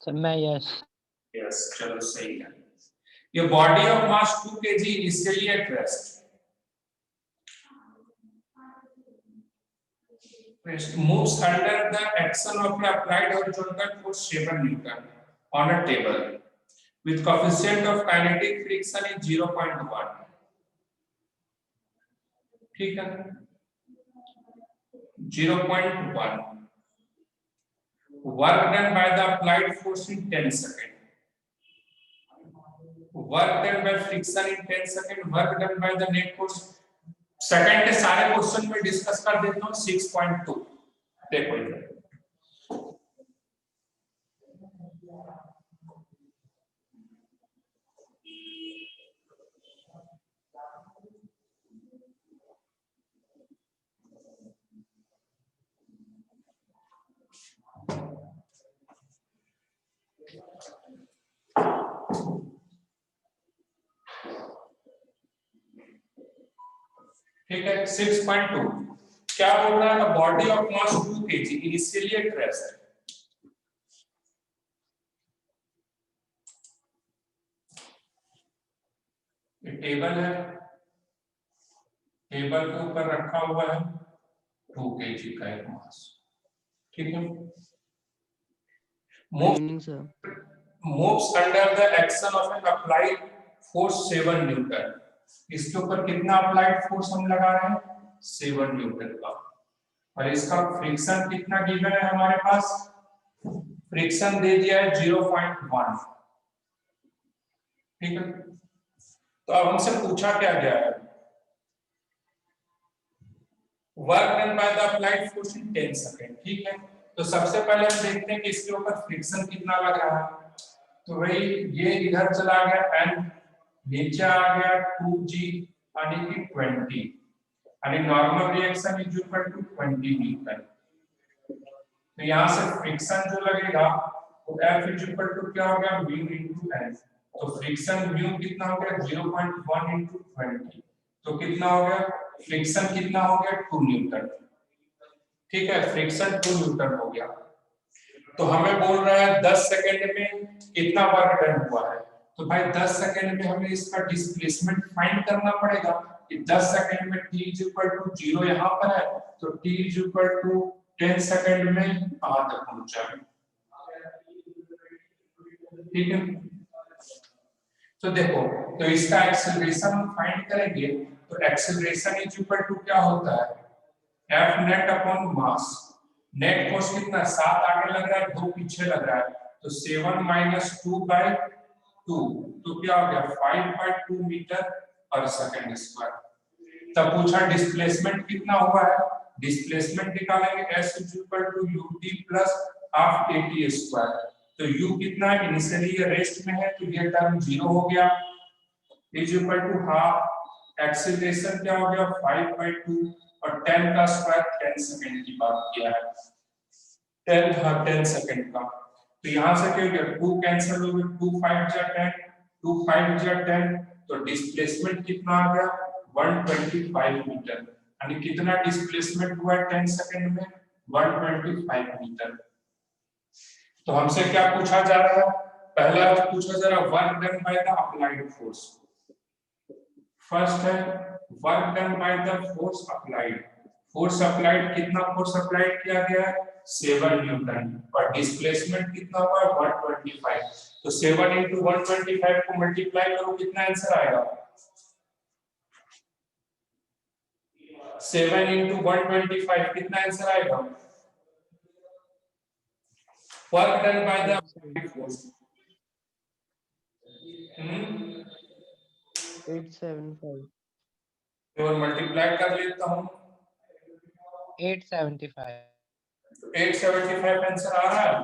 Sir मैं yes. Yes, चलो सही है। ये body of mass 2 kg initially at rest moves under the action of the applied horizontal force 7 Newton on a table with coefficient of kinetic friction is 0.1. ठीक है, 0.1. Work done by the applied force in 10 seconds. Work done by friction in 10 seconds. Work done by the net force. Second के सारे question में discuss कर देता हूं। 6.2 देखो इधर, ठीक है। 6.2 क्या बोल रहा है? Body of mass 2 kg initially at rest. ये टेबल है, टेबल के ऊपर रखा हुआ है 2 kg का एक मास, ठीक है। moves under the action of an applied force 7 Newton. इसके ऊपर कितना अप्लाइड फोर्स हम लगा रहे हैं? 7 न्यूटन का। और इसका फ्रिक्शन कितना गिवन है हमारे पास? फ्रिक्शन दे दिया है 0.1, ठीक है। तो अब हमसे पूछा क्या गया है? Work done by the applied force in 10 second, ठीक है। तो सबसे पहले हम देखते हैं कि इसके ऊपर फ्रिक्शन कितना लग रहा है। तो भाई ये इधर चला गया एंड नीचे आ गया 2g यानी कि 20, यानी normal reaction is equal to 20 newton. तो यहां से फ्रिक्शन जो लगेगा वो F इज इक्वल टू क्या हो गया? Mu into N। तो फ्रिक्शन म्यू कितना हो गया? 0.1 इनटू 20, तो कितना हो गया? फ्रिक्शन कितना हो गया? 2 न्यूटन, ठीक है। फ्रिक्शन 2 न्यूटन हो गया। तो हमें बोल रहा है 10 सेकंड में कितना वर्क डन हुआ है। तो भाई 10 सेकंड में हमें इसका डिस्प्लेसमेंट फाइंड करना पड़ेगा कि 10 सेकंड में t इज इक्वल टू 0 यहां पर है, तो t is equal to 10 second में कहां तक पहुंचा है, ठीक है। तो देखो, तो इसका एक्सेलरेशन हम फाइंड करेंगे। तो एक्सेलरेशन इज इक्वल टू क्या होता है? F net upon mass. Net force कितना? 7 आगे लग रहा है, 2 पीछे लग रहा है, तो 7 माइनस 2/2, तो क्या हो गया? 5/2 मीटर पर सेकंड स्क्वायर। तब पूछा डिस्प्लेसमेंट कितना हुआ है। डिस्प्लेसमेंट निकालेंगे s is equal to ut plus half at square. तो u कितना है? इनिशियली ये रेस्ट में है, तो ये टर्म 0 हो गया, is equal to half. Acceleration क्या हो गया? 5/2 और 10 का स्क्वायर 10 सेकंड की बात किया है, 10 सेकंड का। तो यहां से क्या हो गया? 2 कैंसिल हो गए, 2 5 जा 10, 2 5 जा 10, तो डिस्प्लेसमेंट कितना आ गया? 125 मीटर। यानी कितना डिस्प्लेसमेंट हुआ 10 सेकंड में? 125 मीटर। तो हमसे क्या पूछा जा रहा है? पहला पूछा जा रहा है work done by the applied force. First है work done by the force applied. Force applied, कितना फोर्स अप्लाइड किया गया है? 7 न्यूटन। और डिस्प्लेसमेंट कितना हुआ है? 125। तो 7 into 125 को मल्टीप्लाई करो, कितना आंसर आएगा? 7 into 125 कितना आंसर आएगा? Work done by the applied force 875। और मल्टीप्लाई कर लेता हूं, 875। तो 875 आंसर आ रहा है।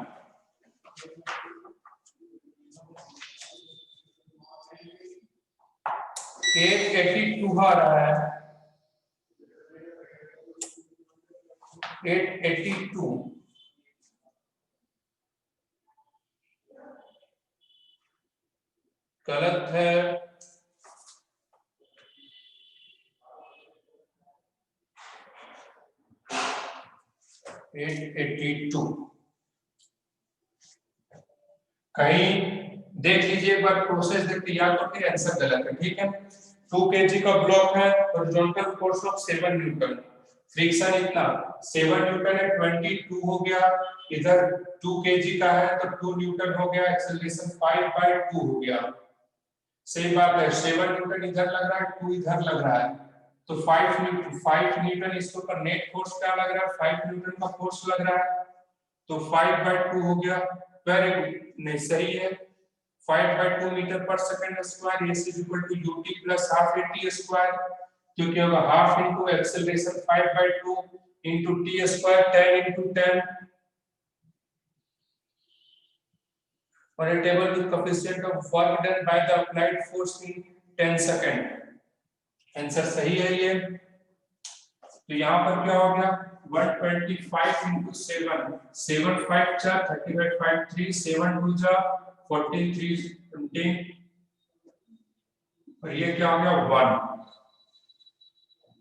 882 आ रहा है, 882। गलत है, 882। कहीं देख लीजिए एक बार प्रोसेस देखते या तो फिर आंसर गलत है, ठीक है। 2 kg का ब्लॉक है, horizontal force of 7 Newton, friction इतना 7 न्यूटन है, 22 हो गया, इधर 2 kg का है तो 2 न्यूटन हो गया, एक्सेलरेशन 5/2 हो गया। सही बात है, 7 न्यूटन इधर लग रहा है, 2 इधर लग रहा है, तो 5 न्यूटन इसके ऊपर नेट फोर्स क्या लग रहा है, 5 न्यूटन का फोर्स लग रहा है, तो 5/2 हो गया। वेरी गुड, नहीं सही है। 5/2 मीटर पर second square is equal to ut plus half at square, क्योंकि होगा half into acceleration 5/2 into t square 10 into 10 on a table with coefficient of work done by the applied force in 10 second. Answer सही है ये। तो यहाँ पर क्या हो गया 125 into 7, 7 5 जा 35 5 3 7 2 जा 14 3 20 और ये क्या हो गया 1,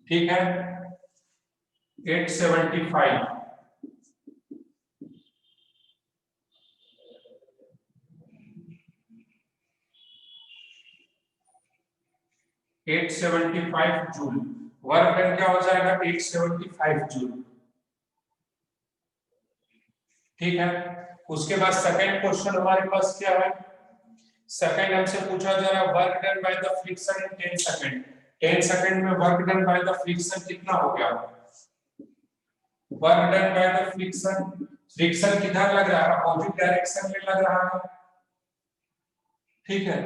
ठीक है। 875 875 जूल, वर्क डन क्या हो जाएगा 875 जूल, ठीक है। उसके बाद सेकंड क्वेश्चन हमारे पास क्या है, सेकंड हमसे पूछा जा रहा है work done by the friction in 10 second. 10 second में work done by the friction कितना हो गया, work done by the friction, friction किधर लग रहा है, अपोजिट डायरेक्शन में लग रहा है, ठीक है।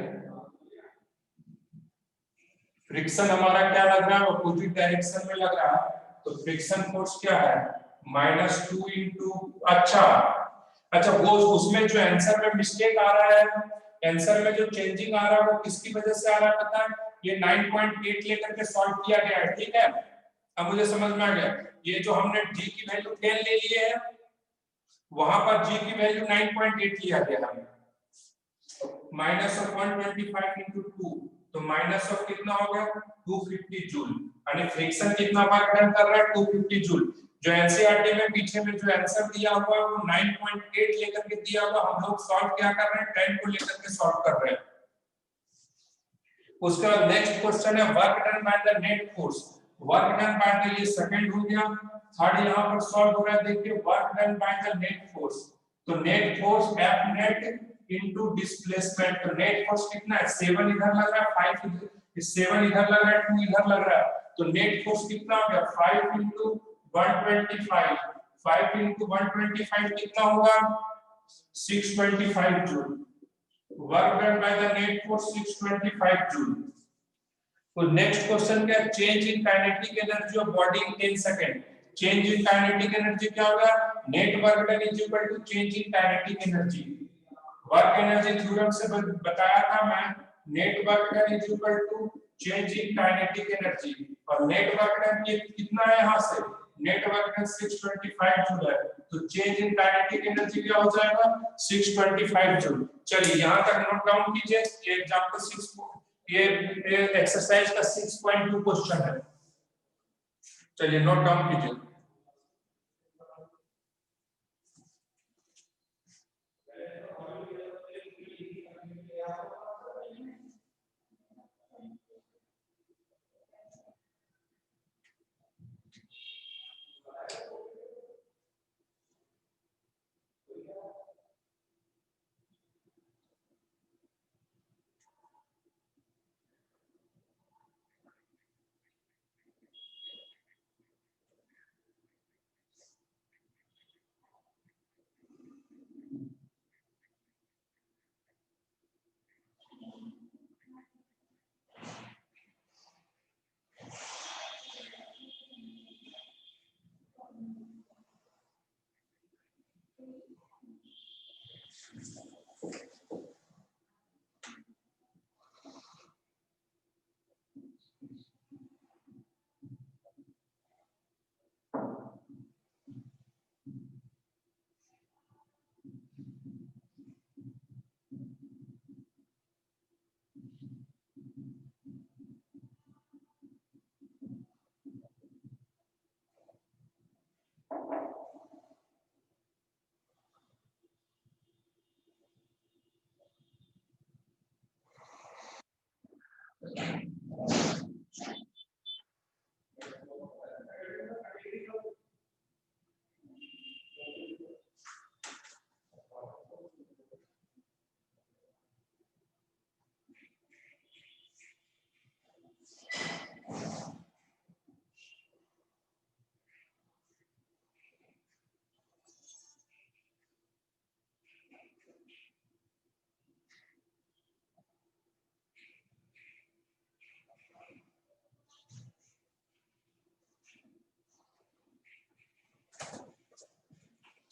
फ्रिक्शन हमारा क्या लग रहा है, अपोजिट डायरेक्शन में लग रहा है, तो फ्रिक्शन फोर्स क्या है -2 इंटू, अच्छा अच्छा वो उसमें जो आंसर में मिस्टेक आ रहा है, आंसर में जो चेंजिंग आ रहा है वो किसकी वजह से आ रहा है पता है, ये 9.8 लेकर के सॉल्व किया गया है, ठीक है। अब मुझे समझ में आ गया, ये जो हमने g की वैल्यू 10 ले ली है, वहां पर g की वैल्यू 9.8 लिया गया है, माइनस ऑफ 125 into 2, तो माइनस ऑफ कितना हो गया 250 जूल, यानी फ्रिक्शन कितना वर्क डन कर रहा है 250 जूल। जो एनसीईआरटी में पीछे में जो आंसर दिया हुआ है वो 9.8 लेकर के दिया हुआ, हम लोग सॉल्व क्या कर रहे हैं 10 को लेकर के सॉल्व कर रहे हैं। उसके बाद नेक्स्ट क्वेश्चन है work done by the net force, work done by the, ये सेकंड हो गया। थर्ड यहां पर सॉल्व हो रहा है, देखिए work done by the net force, तो net force F net into displacement, तो नेट फोर्स कितना है 7 इधर लग रहा है 5 इधर, 7 इधर लग रहा है 2 इधर लग रहा है, तो नेट फोर्स कितना हो गया 5 into 125, 5 into 125 कितना होगा 625 joule, work done by the net force 625 joule. तो नेक्स्ट क्वेश्चन क्या, change in kinetic energy of body in 10 second. Change in kinetic energy क्या होगा, net work done is equal to change in kinetic energy. Work energy theorem से बताया था मैं, net work done is equal to change in kinetic energy, और net work done कितना है यहाँ से, नेट वर्क डन 625 जूल है, तो चेंज इन काइनेटिक एनर्जी क्या हो जाएगा 625 जूल। चलिए यहाँ तक नोट डाउन कीजिए, ये एग्जांपल 6, ये एक्सरसाइज का 6.2 क्वेश्चन है, चलिए नोट डाउन कीजिए।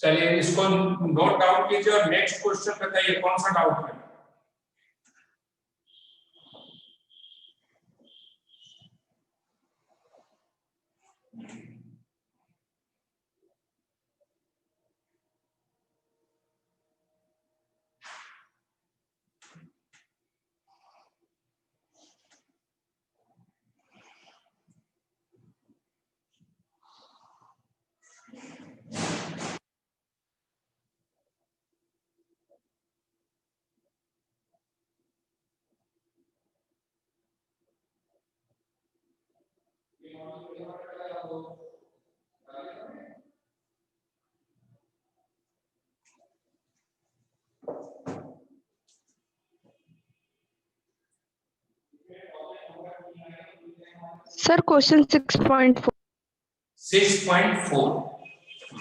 चलिए इसको नोट डाउन कीजिए और नेक्स्ट क्वेश्चन बताइए कौन सा डाउट है। Sir question 6.4। 6.4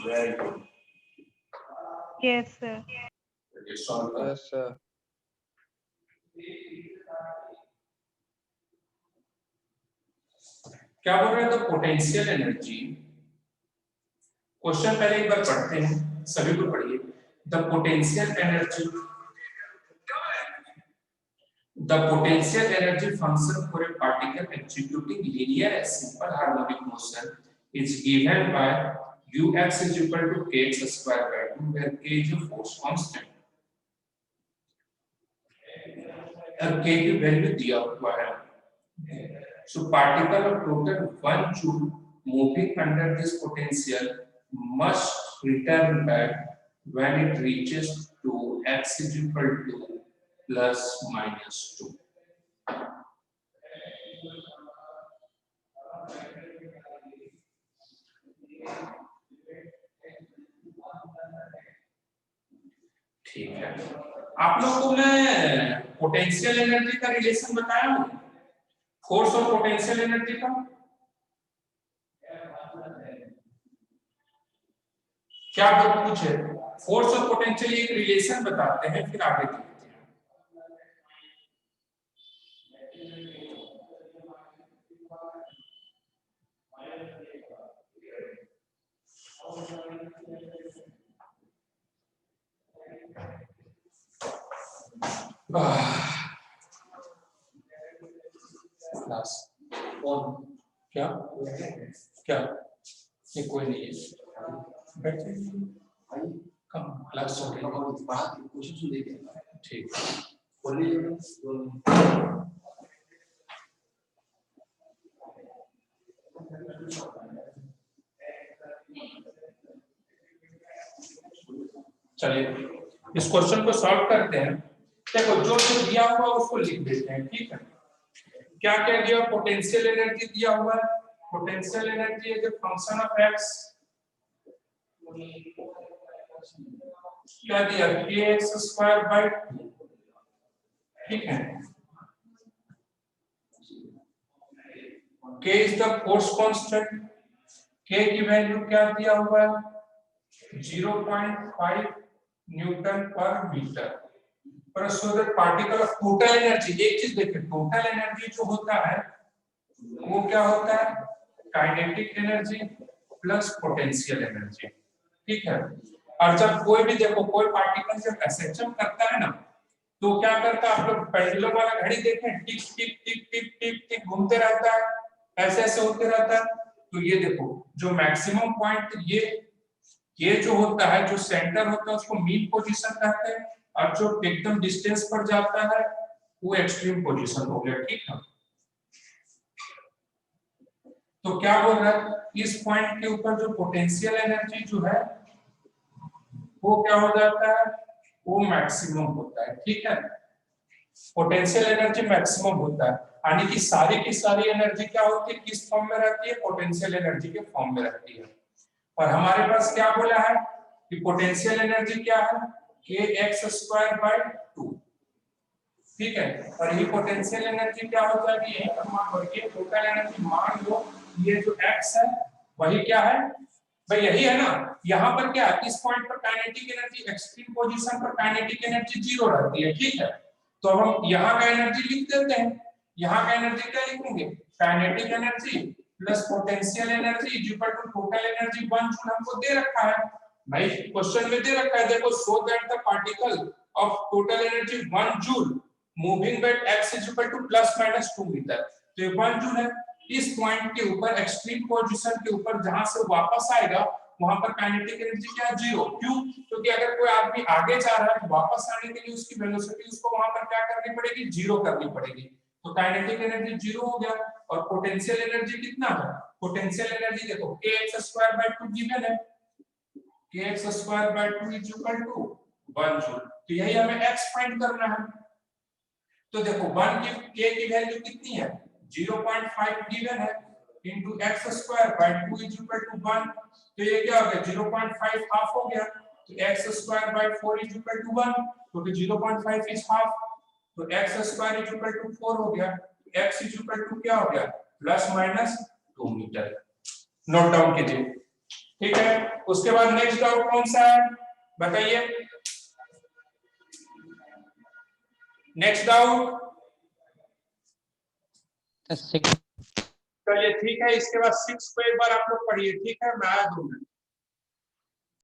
very good. Yes, sir. Yes, sir. क्या बोल रहे हैं? द पोटेंशियल एनर्जी, क्वेश्चन पहले एक बार पढ़ते हैं, सभी को पढ़िए। The potential energy, the potential energy function for a particle executing linear and simple harmonic motion is given by ux is equal to kx square by 2 where k is a force constant। अब k की value दिया हुआ है। So particle of total 1 joule moving under this potential must return back when it reaches to x is equal to plus minus 2। ठीक है, आप लोग को मैं पोटेंशियल एनर्जी का रिलेशन बताया हूं, फोर्स और पोटेंशियल एनर्जी का। क्या पूछे? फोर्स और पोटेंशियल एक रिलेशन बताते हैं, फिर आगे देखते हैं। क्या क्या ये कोई नहीं है, बैठे कम क्लास चल रही है। ठीक चलिए इस क्वेश्चन को सॉल्व करते हैं। देखो जो जो दिया हुआ उसको लिख देते हैं, ठीक है। क्या क्या दिया? पोटेंशियल एनर्जी दिया हुआ है, potential energy is a function of x. क्या दिया? kx स्क्वायर बाय 2, ठीक है। k is the force constant, k की वैल्यू क्या दिया हुआ है? 0.5 न्यूटन पर मीटर पर square particle of total energy. एक चीज देखिए, टोटल एनर्जी जो होता है वो क्या होता है? Kinetic energy plus potential energy, ठीक है। और जब कोई भी देखो कोई पार्टिकल जब एक्सेप्शन करता है ना तो क्या करता है? आप लोग पेंडुलम वाला घड़ी देखें, टिक टिक टिक टिक टिक टिक घूमते रहता है, ऐसे ऐसे होते रहता है। तो ये देखो जो मैक्सिमम पॉइंट ये जो होता है, जो सेंटर होता है उसको मीन पोजीशन कहते हैं, और जो एकदम डिस्टेंस पर जाता है वो एक्सट्रीम पोजीशन हो गया, ठीक है। तो क्या बोल रहा है? इस पॉइंट के ऊपर जो पोटेंशियल एनर्जी जो है वो क्या हो जाता है? वो मैक्सिमम होता है, ठीक है। पोटेंशियल एनर्जी मैक्सिमम होता है, यानी कि सारी की सारी एनर्जी क्या होती है? किस फॉर्म में रहती है? पोटेंशियल एनर्जी के फॉर्म में रहती है। और हमारे पास क्या बोला है कि पोटेंशियल एनर्जी क्या है? kx स्क्वायर बाय 2, ठीक है। और ये पोटेंशियल एनर्जी क्या हो जाएगी? यही पर मान लो ये टोटल एनर्जी, मान लो ये जो x है वही क्या है भाई? यही है ना। यहाँ पर क्या इस पॉइंट पर काइनेटिक एनर्जी, एक्सट्रीम पोजीशन पर काइनेटिक एनर्जी 0 रहती है, ठीक है। तो अब हम यहाँ का एनर्जी लिख देते हैं। यहाँ का एनर्जी क्या लिखेंगे? Kinetic energy plus potential energy is equal to total energy 1 joule हमको दे रखा है। भाई क्वेश्चन में दे रखा है देखो, so that the particle of total energy 1 joule moving at x is equal to plus minus 2 metre. तो ये 1 जूल है। इस पॉइंट के ऊपर एक्सट्रीम पोजीशन के ऊपर जहां से वापस आएगा वहां पर काइनेटिक एनर्जी क्या है, जीरो। क्यों? क्योंकि अगर कोई आदमी आगे जा रहा है तो वापस आने के लिए उसकी वेलोसिटी उसको वहां पर क्या करनी पड़ेगी, जीरो करनी पड़ेगी। तो काइनेटिक एनर्जी जीरो हो गया। और पोटेंशियल एनर्जी कितना है? पोटेंशियल एनर्जी देखो kx²/2 गिवन है, kx²/2 is equal to 1 joule. तो यही हमें x फाइंड करना है। तो देखो 1 की k की वैल्यू कितनी है, 0.5 गिवन है, into x²/2 is equal to 1। तो ये क्या हो गया, 0.5 हाफ हो गया। तो x²/4 इज इक्वल टू 1, क्योंकि 0.5 इज हाफ। तो x² इज इक्वल टू 4 हो गया। x इज इक्वल टू क्या हो गया, plus minus 2 metre. Note down कीजिए, ठीक है। उसके बाद नेक्स्ट डाउट कौन सा है बताइए, नेक्स्ट डाउट। चलिए ठीक है, इसके बाद 6 को एक बार आप लोग पढ़िए, ठीक है। मैं आया 2 मिनट।